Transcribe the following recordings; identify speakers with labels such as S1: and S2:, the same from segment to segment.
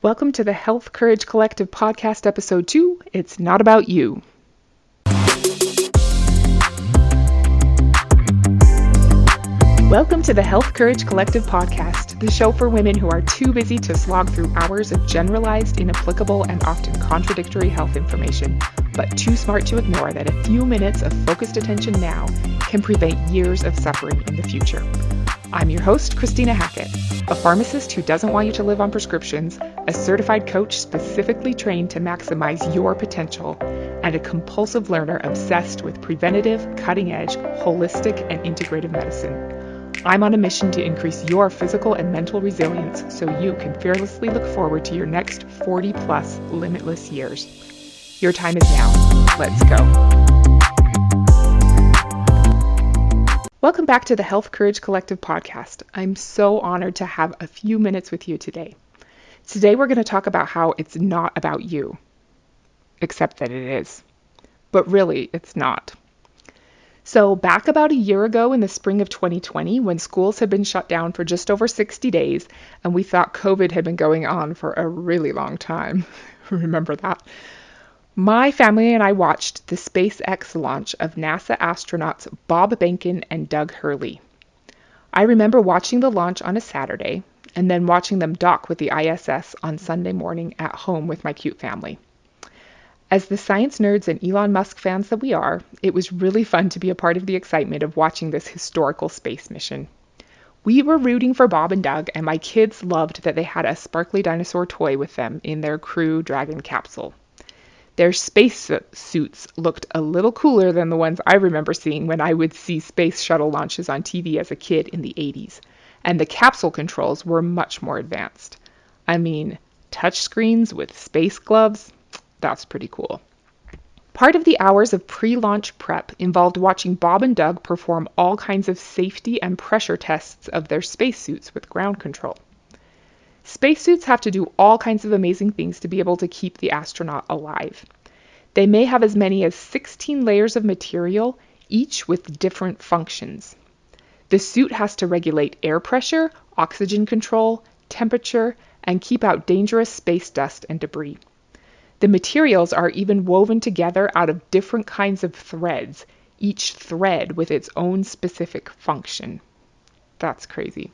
S1: Welcome to the Health Courage Collective podcast, episode 2. It's not about you. Welcome to the Health Courage Collective podcast, the show for women who are too busy to slog through hours of generalized, inapplicable, and often contradictory health information, but too smart to ignore that a few minutes of focused attention now can prevent years of suffering in the future. I'm your host, Christina Hackett, a pharmacist who doesn't want you to live on prescriptions, a certified coach specifically trained to maximize your potential, and a compulsive learner obsessed with preventative, cutting-edge, holistic, and integrative medicine. I'm on a mission to increase your physical and mental resilience so you can fearlessly look forward to your next 40-plus limitless years. Your time is now. Let's go. Welcome back to the Health Courage Collective podcast. I'm so honored to have a few minutes with you today. Today we're going to talk about how it's not about you, except that it is. But really, it's not. So back about a year ago in the spring of 2020, when schools had been shut down for just over 60 days, and we thought COVID had been going on for a really long time. Remember that? My family and I watched the SpaceX launch of NASA astronauts Bob Behnken and Doug Hurley. I remember watching the launch on a Saturday, and then watching them dock with the ISS on Sunday morning at home with my cute family. As the science nerds and Elon Musk fans that we are, it was really fun to be a part of the excitement of watching this historical space mission. We were rooting for Bob and Doug, and my kids loved that they had a sparkly dinosaur toy with them in their Crew Dragon capsule. Their space suits looked a little cooler than the ones I remember seeing when I would see space shuttle launches on TV as a kid in the 80s, and the capsule controls were much more advanced. I mean, touchscreens with space gloves? That's pretty cool. Part of the hours of pre-launch prep involved watching Bob and Doug perform all kinds of safety and pressure tests of their spacesuits with ground control. Spacesuits have to do all kinds of amazing things to be able to keep the astronaut alive. They may have as many as 16 layers of material, each with different functions. The suit has to regulate air pressure, oxygen control, temperature, and keep out dangerous space dust and debris. The materials are even woven together out of different kinds of threads, each thread with its own specific function. That's crazy.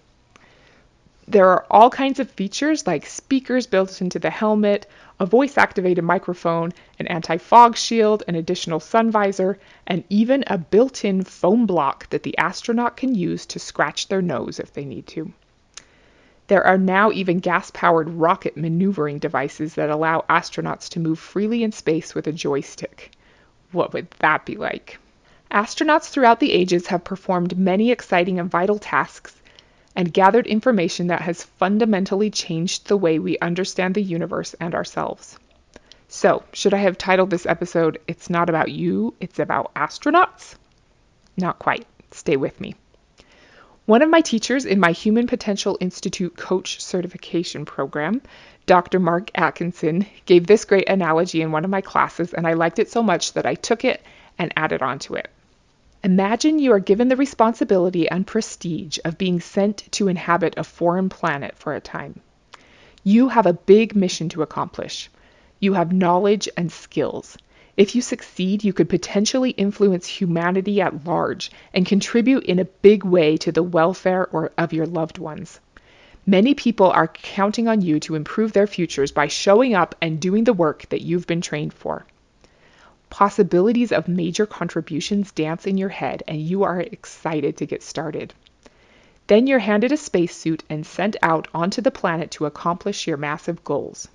S1: There are all kinds of features like speakers built into the helmet, a voice-activated microphone, an anti-fog shield, an additional sun visor, and even a built-in foam block that the astronaut can use to scratch their nose if they need to. There are now even gas-powered rocket maneuvering devices that allow astronauts to move freely in space with a joystick. What would that be like? Astronauts throughout the ages have performed many exciting and vital tasks and gathered information that has fundamentally changed the way we understand the universe and ourselves. So, should I have titled this episode, It's Not About You, It's About Astronauts? Not quite. Stay with me. One of my teachers in my Human Potential Institute Coach Certification program, Dr. Mark Atkinson, gave this great analogy in one of my classes, and I liked it so much that I took it and added on to it. Imagine you are given the responsibility and prestige of being sent to inhabit a foreign planet for a time. You have a big mission to accomplish. You have knowledge and skills. If you succeed, you could potentially influence humanity at large and contribute in a big way to the welfare of your loved ones. Many people are counting on you to improve their futures by showing up and doing the work that you've been trained for. Possibilities of major contributions dance in your head, and you are excited to get started. Then you're handed a spacesuit and sent out onto the planet to accomplish your massive goals.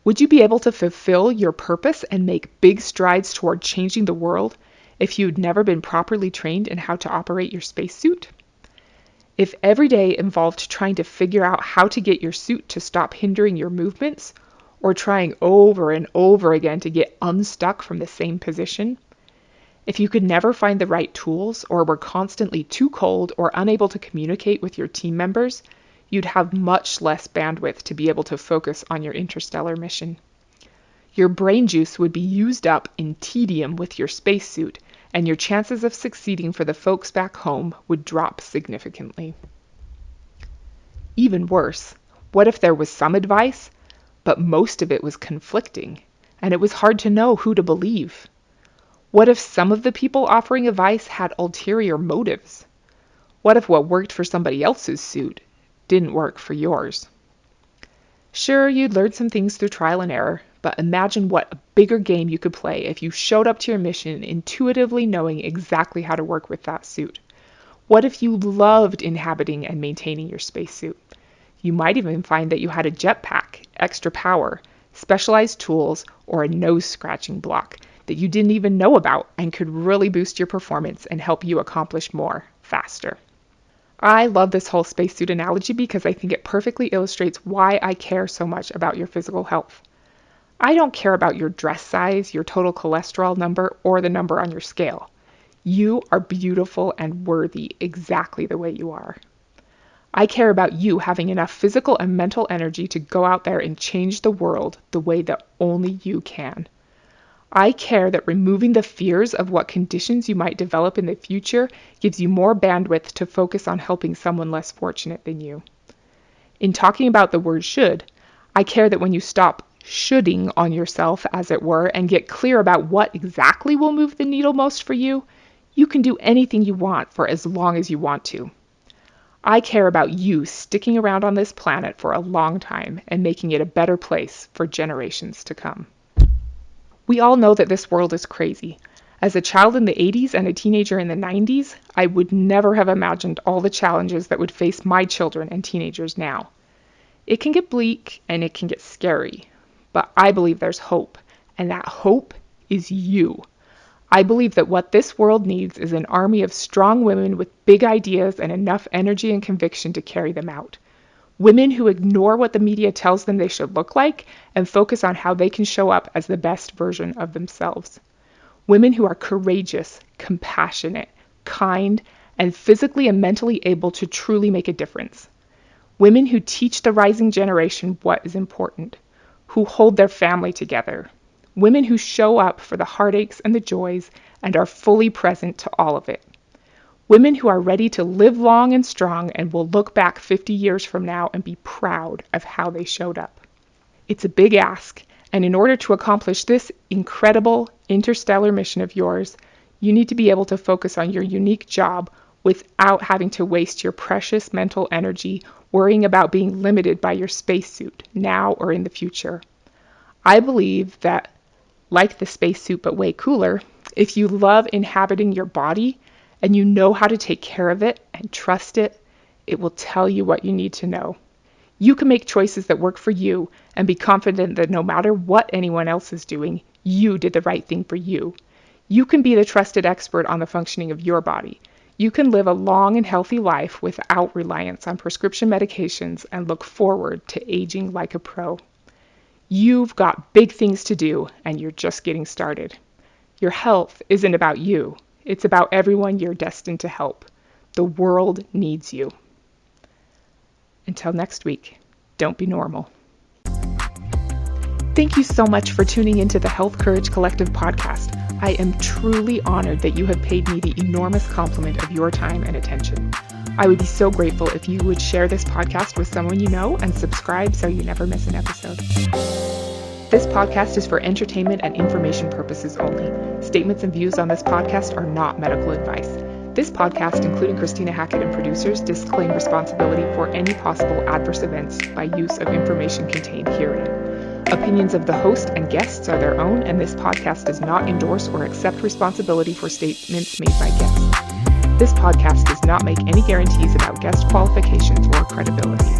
S1: Would you be able to fulfill your purpose and make big strides toward changing the world if you'd never been properly trained in how to operate your spacesuit? If every day involved trying to figure out how to get your suit to stop hindering your movements, or trying over and over again to get unstuck from the same position? If you could never find the right tools, or were constantly too cold or unable to communicate with your team members, you'd have much less bandwidth to be able to focus on your interstellar mission. Your brain juice would be used up in tedium with your spacesuit, and your chances of succeeding for the folks back home would drop significantly. Even worse, what if there was some advice, but most of it was conflicting, and it was hard to know who to believe. What if some of the people offering advice had ulterior motives? What if what worked for somebody else's suit didn't work for yours? Sure, you'd learn some things through trial and error, but imagine what a bigger game you could play if you showed up to your mission intuitively knowing exactly how to work with that suit. What if you loved inhabiting and maintaining your spacesuit? You might even find that you had a jetpack, extra power, specialized tools, or a nose-scratching block that you didn't even know about and could really boost your performance and help you accomplish more faster. I love this whole spacesuit analogy because I think it perfectly illustrates why I care so much about your physical health. I don't care about your dress size, your total cholesterol number, or the number on your scale. You are beautiful and worthy exactly the way you are. I care about you having enough physical and mental energy to go out there and change the world the way that only you can. I care that removing the fears of what conditions you might develop in the future gives you more bandwidth to focus on helping someone less fortunate than you. In talking about the word should, I care that when you stop shoulding on yourself, as it were, and get clear about what exactly will move the needle most for you, you can do anything you want for as long as you want to. I care about you sticking around on this planet for a long time and making it a better place for generations to come. We all know that this world is crazy. As a child in the 80s and a teenager in the 90s, I would never have imagined all the challenges that would face my children and teenagers now. It can get bleak and it can get scary, but I believe there's hope, and that hope is you. I believe that what this world needs is an army of strong women with big ideas and enough energy and conviction to carry them out. Women who ignore what the media tells them they should look like and focus on how they can show up as the best version of themselves. Women who are courageous, compassionate, kind, and physically and mentally able to truly make a difference. Women who teach the rising generation what is important, who hold their family together. Women who show up for the heartaches and the joys and are fully present to all of it. Women who are ready to live long and strong and will look back 50 years from now and be proud of how they showed up. It's a big ask, and in order to accomplish this incredible interstellar mission of yours, you need to be able to focus on your unique job without having to waste your precious mental energy worrying about being limited by your spacesuit now or in the future. I believe that, like the spacesuit but way cooler, if you love inhabiting your body, and you know how to take care of it and trust it, it will tell you what you need to know. You can make choices that work for you and be confident that no matter what anyone else is doing, you did the right thing for you. You can be the trusted expert on the functioning of your body. You can live a long and healthy life without reliance on prescription medications and look forward to aging like a pro. You've got big things to do, and you're just getting started. Your health isn't about you. It's about everyone you're destined to help. The world needs you. Until next week, don't be normal. Thank you so much for tuning into the Health Courage Collective podcast. I am truly honored that you have paid me the enormous compliment of your time and attention. I would be so grateful if you would share this podcast with someone you know and subscribe so you never miss an episode. This podcast is for entertainment and information purposes only. Statements and views on this podcast are not medical advice. This podcast, including Christina Hackett and producers, disclaim responsibility for any possible adverse events by use of information contained herein. Opinions of the host and guests are their own, and this podcast does not endorse or accept responsibility for statements made by guests. This podcast does not make any guarantees about guest qualifications or credibility.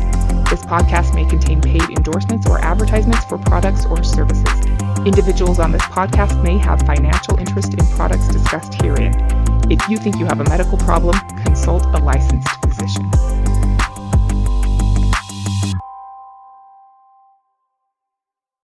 S1: This podcast may contain paid endorsements or advertisements for products or services. Individuals on this podcast may have financial interest in products discussed herein. If you think you have a medical problem, consult a licensed physician.